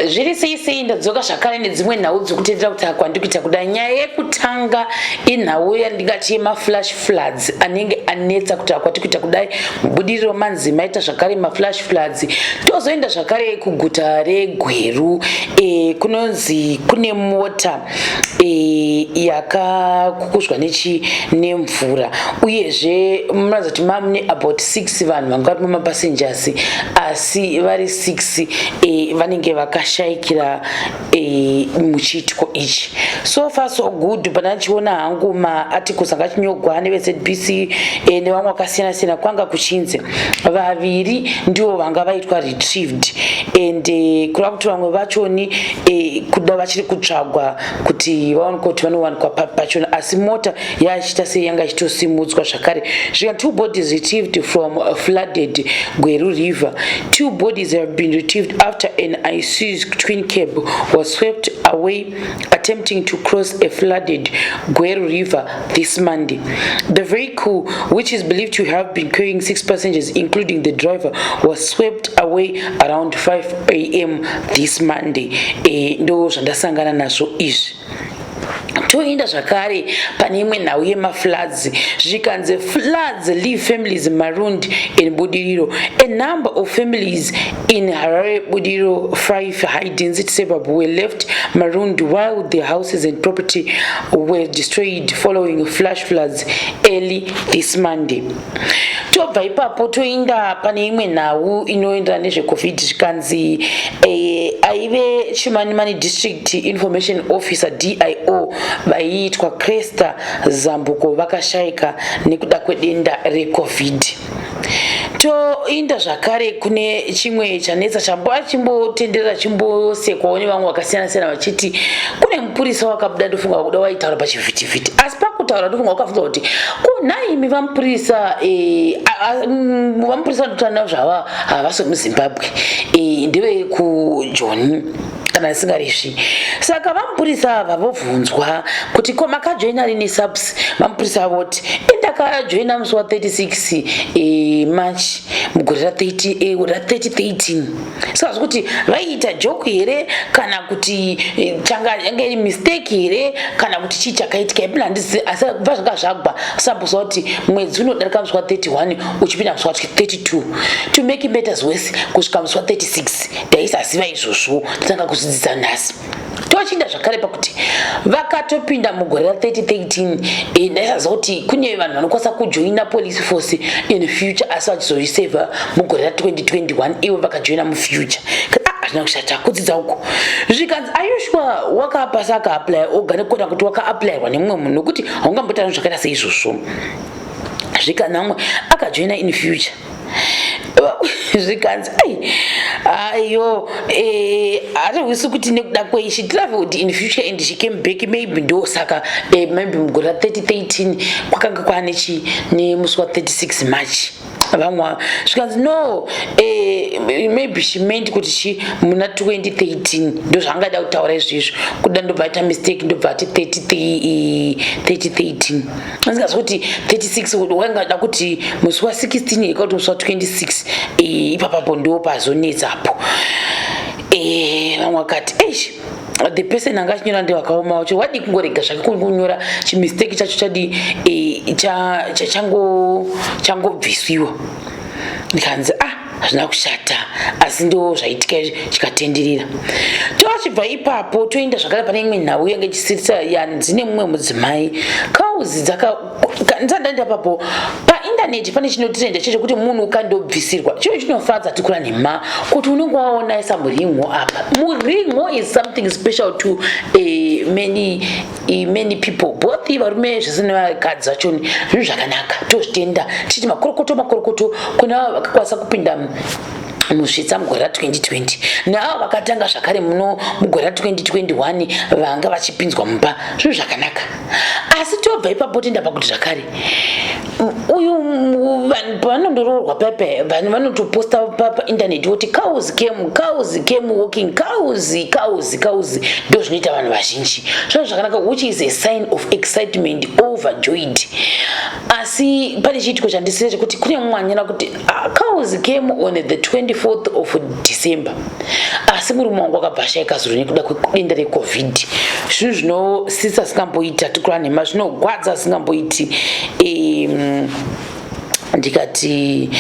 zviri sei ndadzoka zvakare nedzimwe nhau dzokutendera kuti kwandikuita kudai. Nyaya yekutanga inhau yandingati yema-flash floods anenge anetsa kuti kwatikuita kudai. Mubudiriro manzi maita zvakare ma-flash floods. Tozoenda zvakare kuguta reGweru, kunonzi kune mota yakakukushwa nemvura, uyezve munoratidza kuti mamune about 6 vanhu vanga vari mumapassengers, asi vari 6 vanenge vakashayikira muchiitiko ichi. So far so good. Pana chiona hangu maarticles akachinyogwa neveZBC nevamwe vakasiyana-siyana kwanga kuchinzi vaviri ndivo vanga vaitwa retrieved, and kureva kuti vamwe vachoni kuda vachiri kutsvagwa kuti vaonekwa kuti vanowanikwa pachona, asi mota yachiita sei yanga ichitosimudzwa zvakare. Zvika 2 bodies retrieved from flooded Gweru River. 2 bodies have been retrieved after an Isuzu twin cab was swept away attempting to cross a flooded Gweru River this Monday. The vehicle, which is believed to have been carrying 6 passengers including the driver, was swept away around 5 a.m. this Monday. Ndo zvandasangana nazvo izvi. Toenda zvakare pane imwe nhau yema-floods. Zvikanzi floods leave families marooned in Budiriro. A number of families in Harare, Budiriro, 5 Haidins suburb were left marooned while their houses and property were destroyed following flash floods early this Monday. Tobva ipapo toenda pane imwe nhau inoenderana nezveCovid. Zvikanzi aive Chimanimani District Information Officer DIO vaiitwa Kresta Zambuko vakashayika nekuda kwedenda reCovid. Toinda zvakare kune chimwe chanetsa chambova chimbotenderera chimbosekwawo nevamwe vakasiyana-siyana vachiti kune mupurisa wakabuda ndofunga kuda waitaura pachivhitivhiti, asi pakutaura ndofunga wakafunga kuti kunaimi vamupurisa ndotanavo zvava havasi muZimbabwe, ndeve kuJoni kana singarizvi. Saka vamupurisa ava vobvunzwa kuti ko makajoina rini subs. Vamupurisa voti ndakajoina musi wa36 March mugore ra2013. Saka zvikuti vaiita joke here kana kuti yanga iri mistake here kana kuti chii chakaitika ipina handisi, asi bva zvanga zvagwa sambusa kuti mwedzi unodarika musi wa31 uchipinda musi wa32. To make matters worse, kusvika musi wa36 ndaisaziva izvozvo, tatanga kudzidzisa nhasi. Tochinda zvakare pakuti vakatopinda mugore ra2013 ndaisaziva kuti kune vanhu vanokwanisa kujoina police force in future asi vachizoiseva mugore ra2021 ivo vakajoina mufuture. Hazvina kushata kudzidza uko. Zvikanzi ayushwa wakapasa akaapply oga nekona kuti wakaapplyirwa nemumwe munhu nokuti haungambotana zvakaita seizvozvo. Zvikanzi amwe akajoina in future. Zvikanzi ayo hatihwisi kuti nekuda kwei she traveled in future and she came back, maybe ndo saka maybe mugore ra2013 kwakanga kwane nemusi wa36 March. Vamwe zvikanzi no, maybe she meant kuti muna 2013 ndo zvangada kutaura izvizvo, kuda ndobva aita mistake ndobva ati 2013. Asingazwa kuti 36 wangada kuti musi wa16 ikakuti musi wa26 ipapapo ndo pazonetsapo. Vamwe vakati the person anga chinyora ndi wakaoma wacho wadi kungorega zvake kunyora chimistake chacho changobvisiwa. Ndikanzi hazvina kushata, asi ndo zvaitika chikatenderera. Tochibva ipapo toenda zvakare pane imwe nhau yanga ichisirisa dzine mumwe mudzimai. Kauzi ndandaenda papo paindaneti pane chinotitenda chekuti munhu ukandobvisirwa chiro chinofadza tikura nema kuti unenge waona isa muringo apa. Muringo is something special to many people, both varume zvese nevakadzi vachoni. Zvinhu zvakanaka tozvitenda tichiti makorokoto kuna vakakwanisa kupinda muzvitsa mugore ra2020 navo vakatanga zvakare muno mugore ra2021 vanga vachipinzwa mumba. Zvinhu zvakanaka, asi tobva ipapo tenda pakuti zvakare uyu vanhu vanondororwa pepe vanhu vanotoposta paindaneti kuti cows came walking cows ndo zvinoita vanhu vazhinji zvinhu zvakanaka, which is a sign of excitement, overjoyed. Asi pane chiitiko chandisire chekuti kune mwanyana kuti cows came on the 24th of December, asi murume wangu akabva shaika zuro nekuda kwedenda recovid. Zvinhu zvinosisa singamboita tikura nhema, zvinogwadza asingamboiti. Ndikati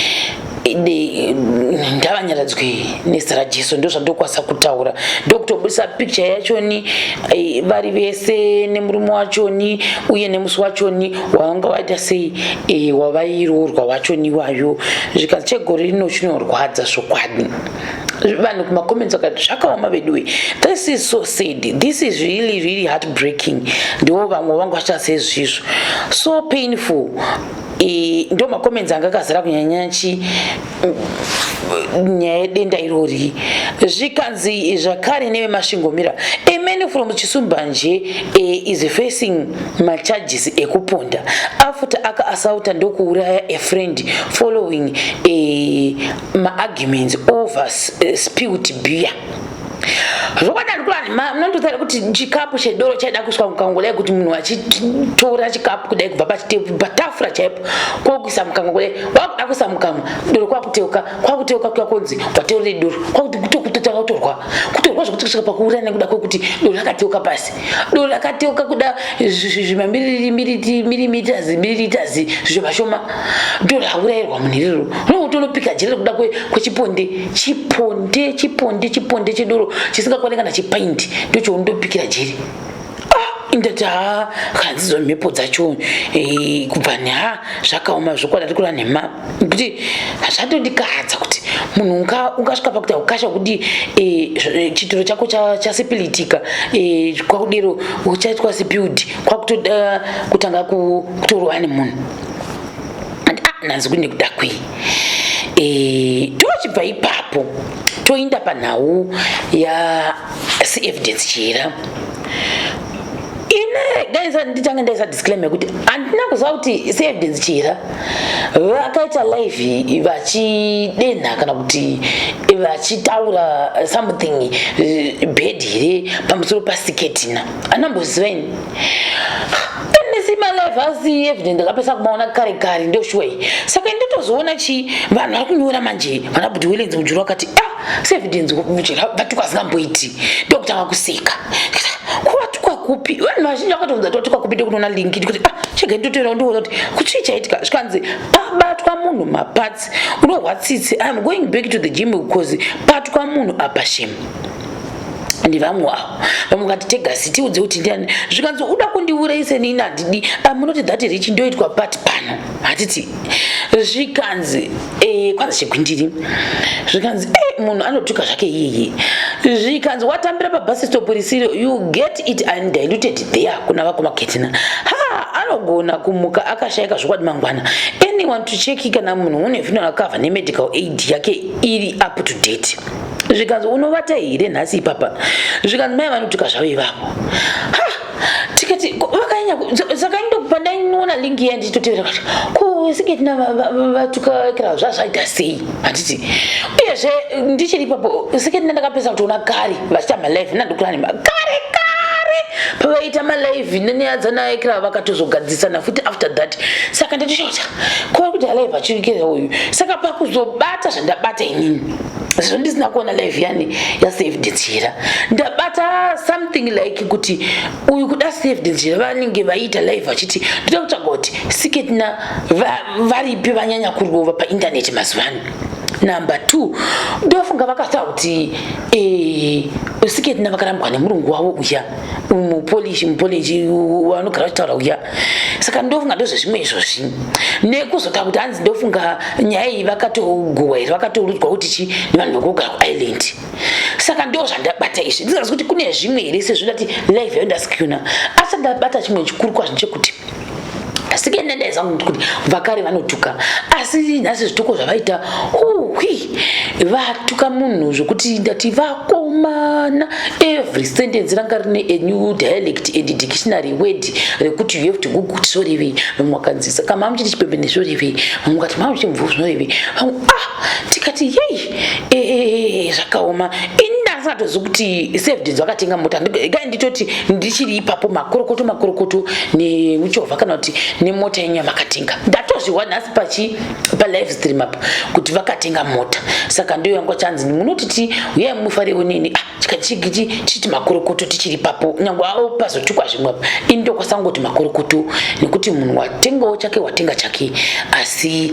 ndavanyaradzwe nezita raJesu, ndo zvandokwanisa kutaura. Ndokutobudisa picture yachoni vari vese nemurume wachoni uye nemusi wachoni wanga waita sei wavairorwa wachoni wayo. Zvikanzi chegore rino chinorwadza zvokwadi. Vanhu kumacomments vakati zvakaoma veduwe, this is so sad, this is really heartbreaking. Ndo vamwe vangu vachita sezvizvo, so painful. Ndo macomments anga akazara kunyanyanchi nyaya yedenda irori. Zvikanzi zvakare nevemasvingomira, a man from Chisumbanje is facing macharges ekuponda after aka-assaulta ndokuuraya a friend following ma-arguments over spilled beer. Zvokadani kulani munondotaura kuti chikapu chedoro chaida kuswa mukangolai kuti munhu achitora chikapu kudai kubva patafura chaipo kokuisa mukangolai wakuda kuisa mukanwa doro kwakuteuka kuya konzi wateurire doro kwakutokutotorwa zvekuti kusvika pakuuraya nekuda kwokuti doro rakateuka pasi. Doro rakateuka kuda mililiters zvishoma doro raurayirwa munhu iroro. Unokuti unopika jere kuda kwechiponde chedoro chisingakwaniki kana chipaindi ndocho undopikira jeri. Indati kanzizo mhepo dzacho kubva zvakaoma zvokwada tikura nhema kuti zvatondikadza kuti munhu ungasvika pakuti ukasha kuti chitoro chako chasipilitika kwakudero uchaitwa spilled kwakutoda kutanga kutorwa nemunhu. Nanzi kuti nekuda kwei tochibva ipapo toinda panhau Evidence Chihera. Nditanga ndaisa disclaimer yekuti handina kuziva kuti Evidence Chihera vakaita live vachidenha kana kuti vachitaura something bad here pamusoro paSiketina. Handamboziva ini live asi Evidence ndakapesa kumaona kare ndoshwei. Saka nditozoona vanhu vari kunyora manje vana Budiriro mujuru wakati Evidence vatuka zingamboiti ndokutanga kuseka kuwatuka kupi. Vanhu vazhinji vakatonza totuka kupi ndokunoona linki kuti chega nditotoera ndiona kuti kuchii chaitika. Zvikanzi pabatwa munhu mapatsi unorwatsitse, I'm going back to the gym because patwa munhu apashame. Ndi vamwe avo vamwe kati tegasi tiudze kuti ndiani. Zvikanzi uda kundiurayise nini handidi, munoti that rich ndoitwa pati pano hatiti. Zvikanzi kwanza chegwindiri zvikanzi munhu anotuka zvake iyeye. Zvikanzi watambira pabus stop risiro, you get it undiluted there kuna vakoma Ketina. Anogona kumuka akashayika zvokwadi mangwana. Anyone to check kana munhu une funeral cover nemedical aid yake iri up to date. Zvikanzi unovata here nhasi ipapa. Zvikanzi mai vanotuka zvavo ivavo. Tikati vakanyanya saka ndokupa ndainoona linki yanditotevera kuti kuSiketina vatuka kira zvazvaita sei handiti. Uyezve ndichiri ipapo Siketina ndakapesa kutoona kare vachita malive nandokura nema kare pavaita malive nenyadzana ekira vakatozogadzisana futi after that. Saka ndatoshota kuva kuti alive achirikira uyu. Saka pakuzobata zvandabata inini zvino ndisina kuona live yani Evidence Chihera ndabata something like kuti uyu kuda Evidence Chihera vanenge vaita live vachiti ndida kutsvaga kuti Siketina varipi vanyanya kurova paindaneti mazuvano. Number 2 ndofunga vakataura kuti Siketina vakarambwa nemurungu wavo uya mupolishi vanogara vachitaura uya. Saka ndofunga ndozvezvimwe izvozvi nekuzota kuti hanzi ndofunga nyaya iyi vakatogohwa here vakatourudzwa kuti chi nevanhu vekugara kuisland. Saka ndo zvandabata izvi ndisingazi kuti kune zvimwe here sezvodati live yandasikuna. Asi ndabata chimwe chikuru kwazvo chekuti Siketina ndaiziva kuti vakare vanotuka, asi nhasi zvituko zvavaita vatuka munhu zvokuti ndati vakoma zvakaomana every sentence ranga rine a new dialect and dictionary word rekuti you have to google kuti zvorevei vamwe vakanzisa kama mama muchiti chipembe zvorevei vamwe vakati mama muchimvuvu zvorevei tikati yei zvakaoma ndasingatozivi kuti seevidence vakatenga mota gai nditoti ndichiri ipapo makorokoto nemuchovha kana kuti nemota yenyu yamakatenga ndatozviwa nhasi palive stream apa kuti vakatenga mota saka ndiyo yangu chanzi munotiti uyai mufarewo nini chiti makorokoto tichiri papo nyangwe avo pazotukwa zvimwe apa ini ndokwasangoti makorokoto nekuti munhu watengawo chake watenga chake asi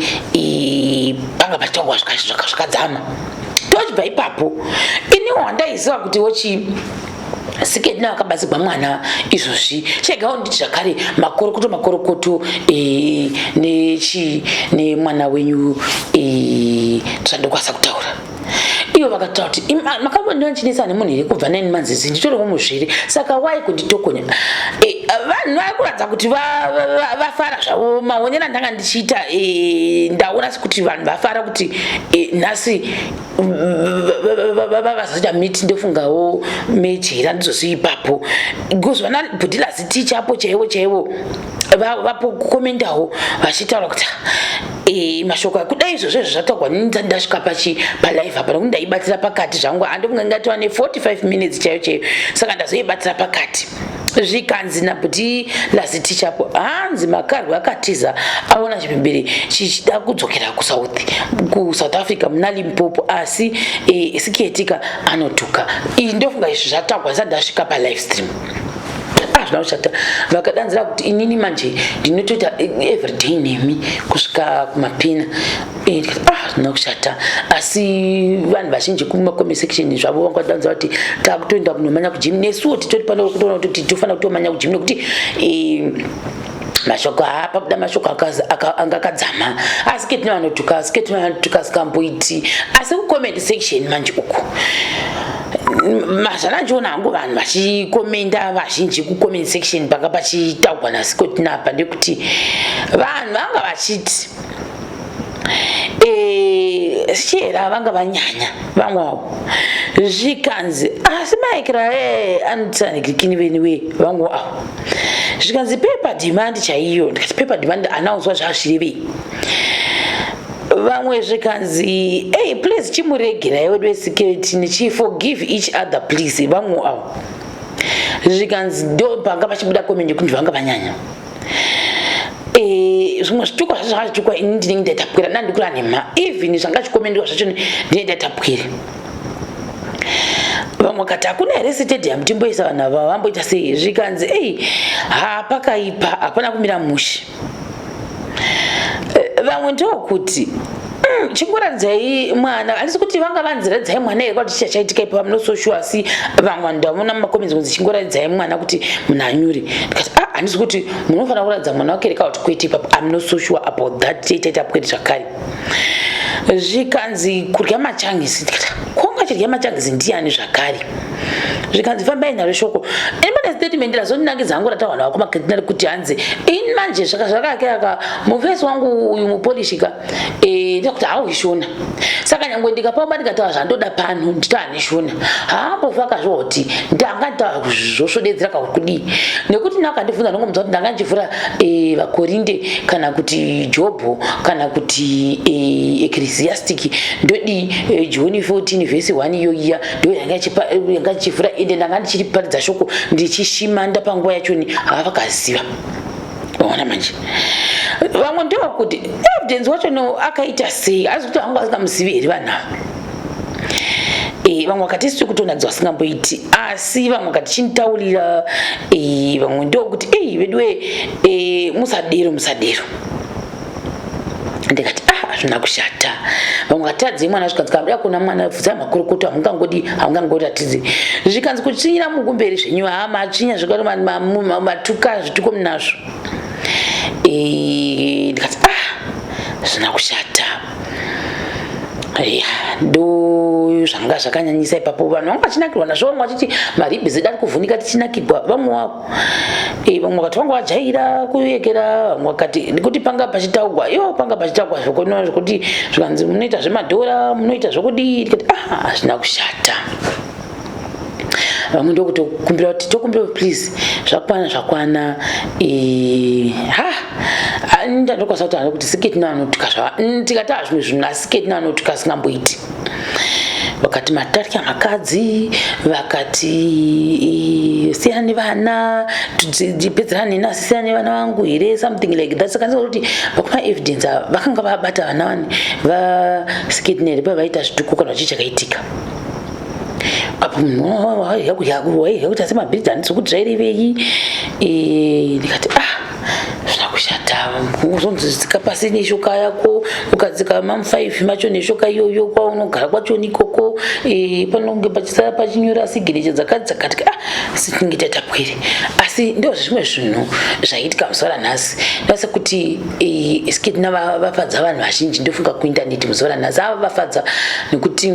panga patangwa zvakadzama tochibva ipapo ini wandaiziva kuti wochi Ketina akabatsirwa mwana izvozvi chegawo nditi zvakare makorokoto nemwana wenyu zvandokwanisa kutaura iyo vakataura kuti makambondichinisa nemunhu here kubva neni manzizi nditoriwo muzviri saka wai kunditokonya vanhu vari kuratidza kuti vafara zvavo maonera ndanga ndichiita ndaona sekuti vanhu vafara kuti nhasi vazoita miti ndofungawo mechera ndizozivi ipapo because vana Budiriro ticha apo chaivo vapokomendawo vachitaura kuti mashoko akudai izvozvo zvataurwa ndasvika palive apa nokuti ndaibatsira pakati zvangu andofunga ngatiwa ne45 minutes chaiyo saka ndazoibatsira pakati zvikanzi naBudiriro tichapo hanzi makarwe akatiza aona chipembere chichida kudzokera kuSouth Africa muna Limpopo asi Ketina anotuka iyi ndofunga izvi zvataurwa ndasvika palive stream zvinoshata vakadanzira kuti inini manje ndinotoita everyday nemi kusvika kumapina zvinokushata asi vanhu vazhinji kumacoment section zvavo vangadanzira kuti takutoenda kunomanya kujimu nesuwo titori pano kutoona kuti tofana kutomanya kujimu nekuti mashoko pabuda mashoko anga akadzama asi Ketina anotuka sikamboiti asi kucomment section manje uko mazvanachiona hangu vanhu vachikomenda vazhinji kucomment section panga pachitaurwa naSketina apa ndekuti vanhu vanga vachiti Chihera vanga vanyanya vamwewo zvikanzi asi maikira anotsanigikini veniwe vamwe avo zvikanzi paper demand chaiyo ndikati paper demand anauzwa zvazvirevei vamwe zvikanzi please chimuregerai wedu weSecurity forgive each other please vamwe avo zvikanzi ndo panga pachibuda comment kuti vanga vanyanya zvimwe zvitukwa zvazvitukwa ini ndinenge ndaitapwira ndandikura nema even zvanga chikomendwa zvacho ndinenge ndaitapwira vamwe kati hakuna here stadium timboisa vanhu ava vamboita sei zvikanzi pakaipa hapana kumira mushe vamwe ndokuti chingoradzai mwana handisi kuti vanga vanziradzai mwana here kwati chichaitika ipa munososhuwa asi vamwe ndavona mumakomenzi kunzi chingoradzai mwana kuti munhu anyure ndikati handisi kuti munofanira kuradza mwana wake reka kuti kwete ipapo I'm not so sure about that taita kwete zvakare zvikanzi kurya machangisi konga chirya machangisi ndiani zvakare zvikanzi fambai naro shoko pane statement razondinangidza hangu rataura vanhu vakumaKetina kuti hanzi ini manje zvakake aka mufesi wangu uyu mupolishika ndikuti hauishona saka nyangwe ndikapamba ndikataura zvandoda pano nditohanishona haambovaka zvoti ndanga nditaura zvosvodedzera kakudii nekuti nakandibvunza nongomudza kuti ndanga ndichivhura vakorinde kana kuti jobho kana kuti ecclesiastic ndodi John 14 verse 1 iyoiya ndo yanga ndichivhura ende ndanga ndichiriparidza shoko ndichishimanda panguva yachoni havakaziva ona manje vamwe ndokuti evidence wacho akaita sei asi kuti vangu vasikamuzivi here vanhava vamwe vakati isiri kutonadzwa vasingamboiti asi vamwe vakati chinitaurira vamwe ndokuti veduwe musadero ndikati hazvina kushata vamwe vakatadzei mwana zvikanzi kambuda kuna mwana bvunzai makorokoto hamungangoratidzi zvikanzi kuchinyira mukumberi zvenyu machinya zvikati matuka zvituko munazvo ndikati zvina kushata ndo zvanga zvakanyanyisa ipapo vanhu vanga vachinakirwa nazvo vamwe vachiti maribhi zedu ari kuvhunika tichinakirwa vamwe wavo vamwe vakati vanga vajaira kuyekera vamwe vakati nekuti panga pachitaurwa panga pachitaurwa zvokonona zvokuti zvikanzi munoita zvemadhora munoita zvokudii ndikati hazvina kushata vamwe ndokutokumbira kuti tokumbira please zvakwana ndandokwanisa kutaura kuti Ketina anotuka tikata zvimwe zvinhu asi Ketina anotuka asingamboiti vakati matarya makadzi vakati siyana nevana tipedzerana nenasi siyana nevana vangu here something like that saka kuti vakuna evidence vakanga vabata vana vani vaSketina here pavaita zvituko kana chii chakaitika apo munhu yakuti asi mabhidzi handisi zvairevei ndikati zvinakushata uzonzi zikapasi neshoka yako ukadzika mamu5 macho neshoka iyoyo kwaunogara kwacho nikoko panonge pachisara pachinyora siginecha dzakatika sitinge tatapwiri asi ndo zvimwe zvinhu zvaitika muzuva ranhasi ndasa kuti Ketina vafadza vanhu vazhinji ndofunga kuintaneti muzuva ranhasi vafadza nekuti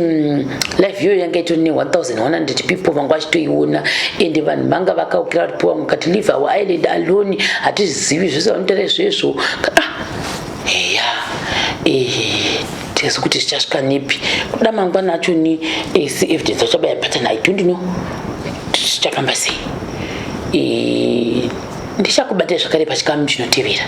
live iyoyo yanga itori ne1100 people vanga vachitoiona ende vanhu vanga vakaukira kuti pamwe kati leave our island alone hatizivi zvese vanotaura izvezvo tikazi kuti zvichasvika nepi kuda mangwana acho ni evidence vachabaya patana I don't know zvichafamba sei ndichakubatira zvakare pachikamu chinotevera.